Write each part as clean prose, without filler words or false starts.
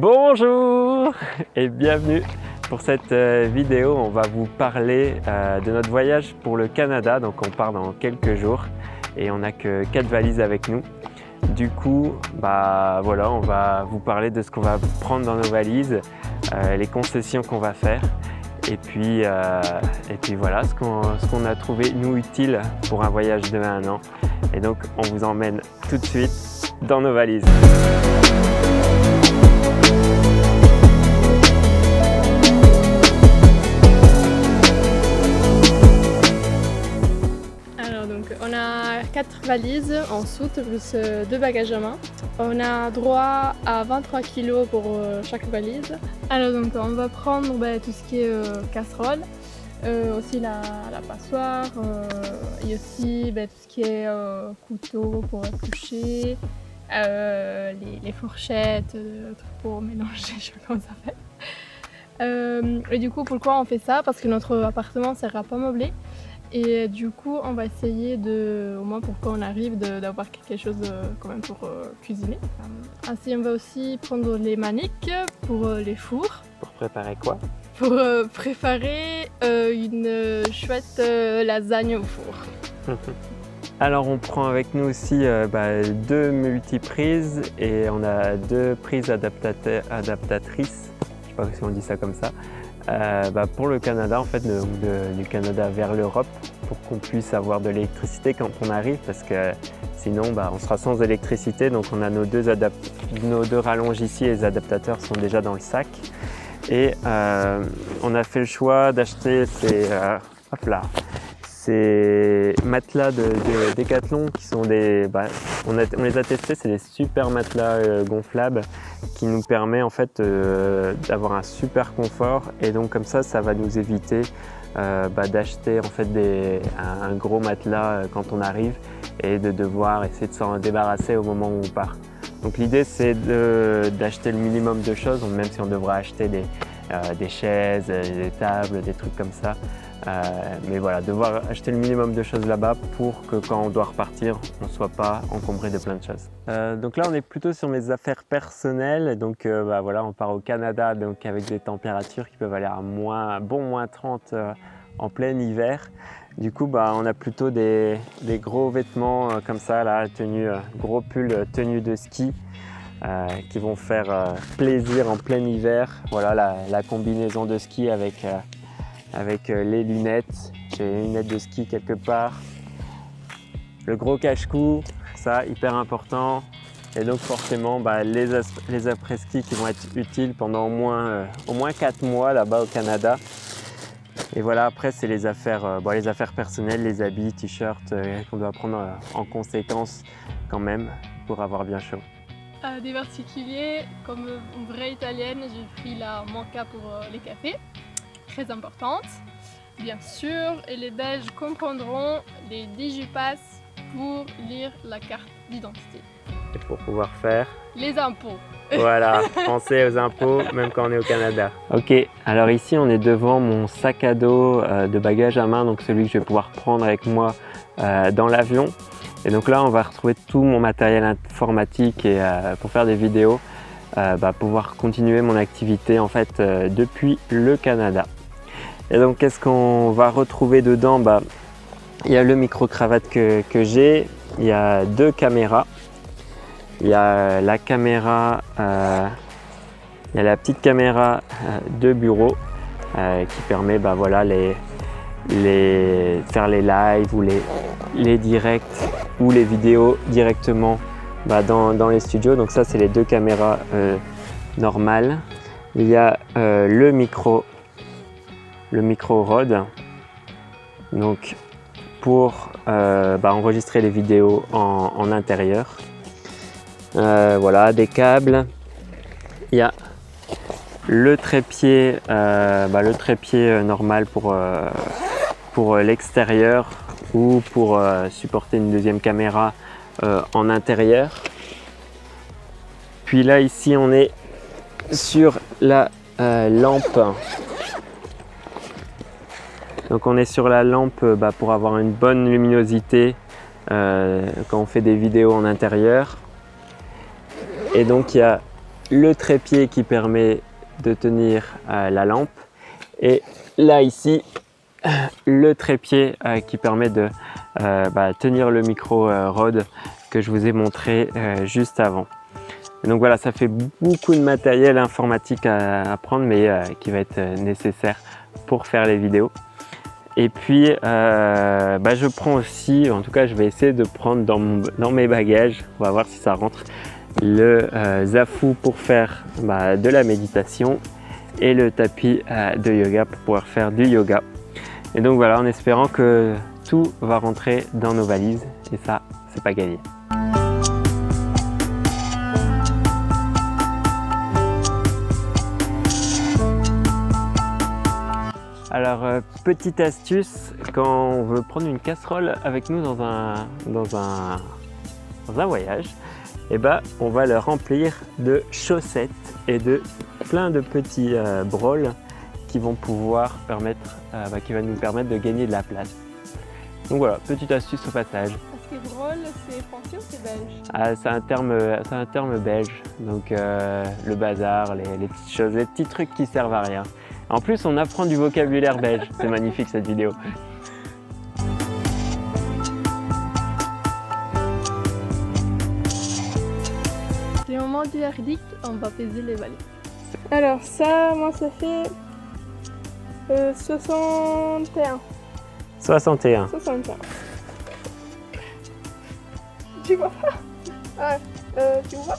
Bonjour et bienvenue pour cette vidéo. On va vous parler de notre voyage pour le Canada. Donc on part dans quelques jours et on n'a que 4 valises avec nous. Du coup, voilà, on va vous parler de ce qu'on va prendre dans nos valises, les concessions qu'on va faire et puis voilà ce qu'on a trouvé nous utile pour un voyage de 1 an. Et donc on vous emmène tout de suite dans nos valises. On a 4 valises en soute plus 2 bagages à main. On a droit à 23 kg pour chaque valise. Alors donc on va prendre tout ce qui est casserole, aussi la passoire, et aussi tout ce qui est couteau pour éplucher, les fourchettes pour mélanger, je sais pas comment ça s'appelle. Et du coup pourquoi on fait ça? Parce que notre appartement ne sera pas meublé. Et du coup, on va essayer au moins pour quand on arrive, d'avoir quelque chose quand même pour cuisiner. Ainsi, on va aussi prendre les maniques pour les fours. Pour préparer quoi? Pour préparer une chouette lasagne au four. Alors on prend avec nous aussi 2 multiprises et on a 2 prises adaptatrices. Je sais pas si on dit ça comme ça. Pour le Canada, en fait, du Canada vers l'Europe, pour qu'on puisse avoir de l'électricité quand on arrive, parce que sinon on sera sans électricité. Donc on a nos deux rallonges ici, les adaptateurs sont déjà dans le sac. Et on a fait le choix d'acheter ces matelas de Decathlon qui sont on les a testés, c'est des super matelas gonflables qui nous permet en fait d'avoir un super confort, et donc comme ça va nous éviter d'acheter en fait un gros matelas quand on arrive et de devoir essayer de s'en débarrasser au moment où on part. Donc l'idée c'est d'acheter le minimum de choses, même si on devra acheter des chaises, des tables, des trucs comme ça. Mais voilà, devoir acheter le minimum de choses là-bas pour que quand on doit repartir, on ne soit pas encombré de plein de choses. Donc là, on est plutôt sur mes affaires personnelles. Donc voilà, on part au Canada donc avec des températures qui peuvent aller à moins 30 en plein hiver. Du coup, on a plutôt des gros vêtements comme ça, là, gros pulls tenue de ski qui vont faire plaisir en plein hiver. Voilà la combinaison de ski avec les lunettes. J'ai les lunettes de ski quelque part. Le gros cache-cou, ça hyper important. Et donc forcément les après-ski qui vont être utiles pendant au moins 4 mois là-bas au Canada. Et voilà, après c'est les affaires personnelles, les habits, t-shirts qu'on doit prendre en conséquence quand même pour avoir bien chaud. Des particuliers, comme une vraie italienne, j'ai pris la manca pour les cafés. Très importante, bien sûr, et les Belges comprendront les Digipass pour lire la carte d'identité. Et pour pouvoir faire les impôts. Voilà, pensez aux impôts même quand on est au Canada. Ok, alors ici on est devant mon sac à dos de bagages à main, donc celui que je vais pouvoir prendre avec moi dans l'avion. Et donc là on va retrouver tout mon matériel informatique et pour faire des vidéos, pouvoir continuer mon activité en fait depuis le Canada. Et donc qu'est-ce qu'on va retrouver dedans? Il y a le micro-cravate que j'ai, il y a 2 caméras, il y a la caméra, il y a la petite caméra de bureau qui permet faire les lives ou les directs ou les vidéos directement dans les studios. Donc ça c'est les 2 caméras normales. Il y a le micro Rode, donc pour enregistrer les vidéos en intérieur. Voilà, des câbles. Il y a le trépied, normal pour l'extérieur ou pour supporter une deuxième caméra en intérieur. Puis là ici on est sur la lampe. Donc on est sur la lampe pour avoir une bonne luminosité quand on fait des vidéos en intérieur. Et donc il y a le trépied qui permet de tenir la lampe et là ici le trépied qui permet de tenir le micro Rode que je vous ai montré juste avant. Et donc voilà, ça fait beaucoup de matériel informatique à prendre, mais qui va être nécessaire pour faire les vidéos. Et puis je prends aussi, en tout cas je vais essayer de prendre dans mes bagages, on va voir si ça rentre, le Zafu pour faire de la méditation et le tapis de yoga pour pouvoir faire du yoga. Et donc voilà, en espérant que tout va rentrer dans nos valises, et ça, c'est pas gagné. Alors, petite astuce, quand on veut prendre une casserole avec nous dans un voyage, on va le remplir de chaussettes et de plein de petits brols qui vont pouvoir qui va nous permettre de gagner de la place. Donc voilà, petite astuce au passage. Est-ce que brol, c'est français ou c'est belge? C'est un terme belge, donc le bazar, les petites choses, les petits trucs qui servent à rien. En plus, on apprend du vocabulaire belge. C'est magnifique cette vidéo. C'est le moment du verdict, on va peser les valises. Alors ça, moi ça fait 61. 61. 61. Tu vois pas? Tu vois?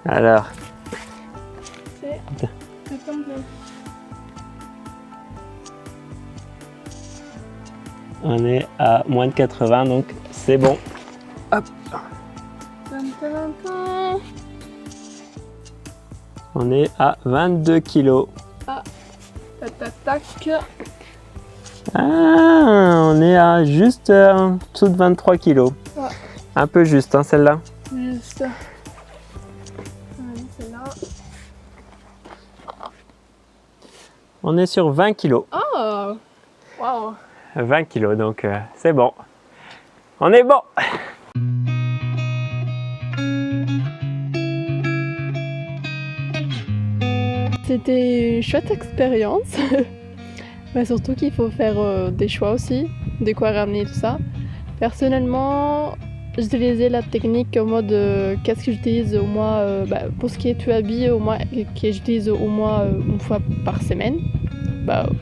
Alors. C'est combien? On est à moins de 80, donc c'est bon. Hop. On est à 22 kilos. Tac. On est à juste en dessous de 23 kilos. Ouais. Un peu juste, hein, celle-là. Juste. Celle-là. On est sur 20 kilos. Oh! Wow! 20 kilos, donc c'est bon. On est bon! C'était une chouette expérience. Mais surtout qu'il faut faire des choix aussi, de quoi ramener tout ça. Personnellement, j'utilisais la technique en mode qu'est-ce que j'utilise au moins pour ce qui est tout habillé, au moins que j'utilise au moins une fois par semaine.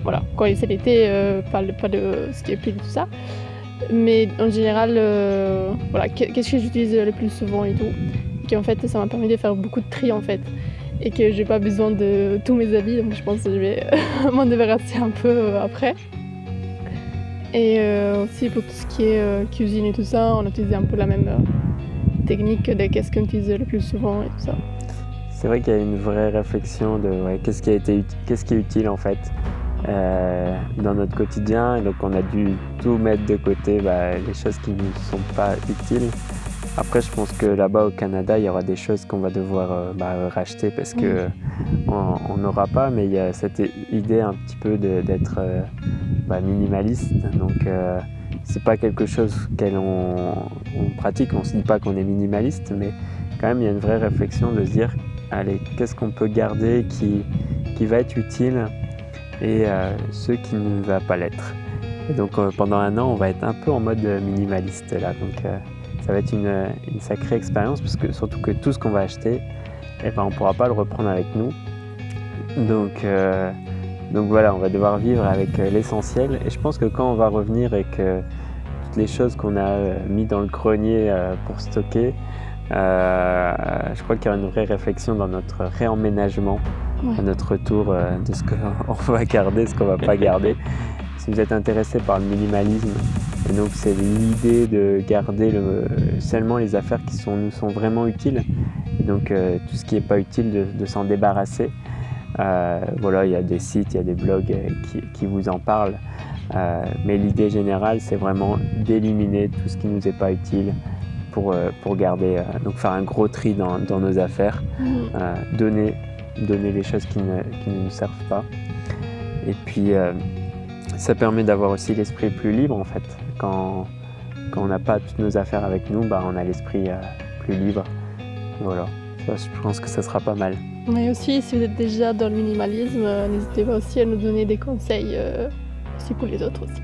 Voilà, quand c'est l'été, pas de ce qui est pile tout ça. Mais en général, voilà, qu'est-ce que j'utilise le plus souvent et tout. Et en fait, ça m'a permis de faire beaucoup de tri en fait. Et que j'ai pas besoin de tous mes habits, donc je pense que je vais m'en débarrasser un peu après. Et aussi pour tout ce qui est cuisine et tout ça, on utilise un peu la même technique de qu'est-ce qu'on utilise le plus souvent et tout ça. C'est vrai qu'il y a une vraie réflexion de qu'est-ce qui est utile en fait dans notre quotidien. Et donc on a dû tout mettre de côté, les choses qui ne sont pas utiles. Après, je pense que là-bas au Canada, il y aura des choses qu'on va devoir racheter parce que on n'aura pas, mais il y a cette idée un petit peu d'être minimaliste. Donc, c'est pas quelque chose qu'on pratique. On se dit pas qu'on est minimaliste, mais quand même, il y a une vraie réflexion de se dire, allez, qu'est-ce qu'on peut garder qui va être utile et ce qui ne va pas l'être. Et donc, pendant un an, on va être un peu en mode minimaliste là. Donc, ça va être une sacrée expérience parce que surtout que tout ce qu'on va acheter, on ne pourra pas le reprendre avec nous. Donc voilà, on va devoir vivre avec l'essentiel. Et je pense que quand on va revenir et que toutes les choses qu'on a mis dans le grenier pour stocker, je crois qu'il y aura une vraie réflexion dans notre réemménagement, à notre retour de ce qu'on va garder, ce qu'on ne va pas garder. Si vous êtes intéressé par le minimalisme, et donc c'est l'idée de garder seulement les affaires qui nous sont vraiment utiles, et donc tout ce qui n'est pas utile de s'en débarrasser. Voilà, il y a des sites, il y a des blogs qui vous en parlent, mais l'idée générale c'est vraiment d'éliminer tout ce qui ne nous est pas utile pour garder, donc faire un gros tri dans nos affaires, donner les choses qui ne nous servent pas. Et puis ça permet d'avoir aussi l'esprit plus libre en fait. Quand on n'a pas toutes nos affaires avec nous, on a l'esprit plus libre. Voilà. Ça, je pense que ça sera pas mal. Mais aussi, si vous êtes déjà dans le minimalisme, n'hésitez pas aussi à nous donner des conseils aussi pour les autres aussi,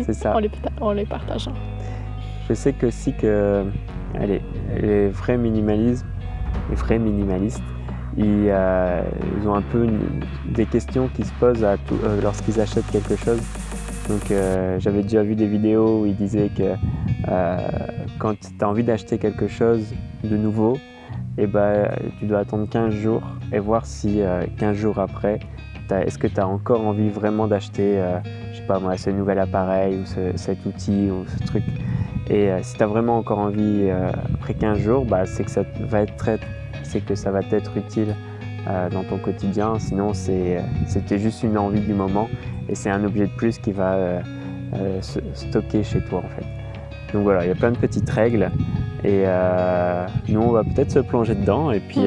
C'est ça. en les partageant. Je sais que aussi que les vrais minimalistes, ils ont un peu des questions qui se posent lorsqu'ils achètent quelque chose. Donc j'avais déjà vu des vidéos où ils disaient que quand tu as envie d'acheter quelque chose de nouveau, et tu dois attendre 15 jours et voir si 15 jours après, est-ce que tu as encore envie vraiment d'acheter je sais pas moi, ce nouvel appareil ou cet outil ou ce truc. Et si tu as vraiment encore envie après 15 jours, c'est que ça va t'être utile dans ton quotidien. Sinon, c'était juste une envie du moment et c'est un objet de plus qui va se stocker chez toi en fait. Donc voilà, il y a plein de petites règles et nous, on va peut-être se plonger dedans et puis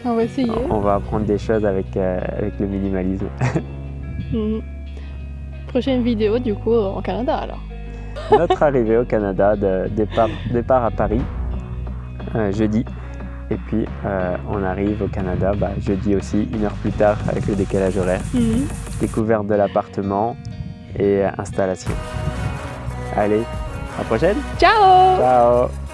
on va essayer. On va apprendre des choses avec le minimalisme. Prochaine vidéo du coup au Canada alors. Notre arrivée au Canada, départ à Paris, jeudi. Et puis on arrive au Canada jeudi aussi, 1 heure plus tard avec le décalage horaire. Découverte de l'appartement et installation. Allez, à la prochaine. Ciao! Ciao!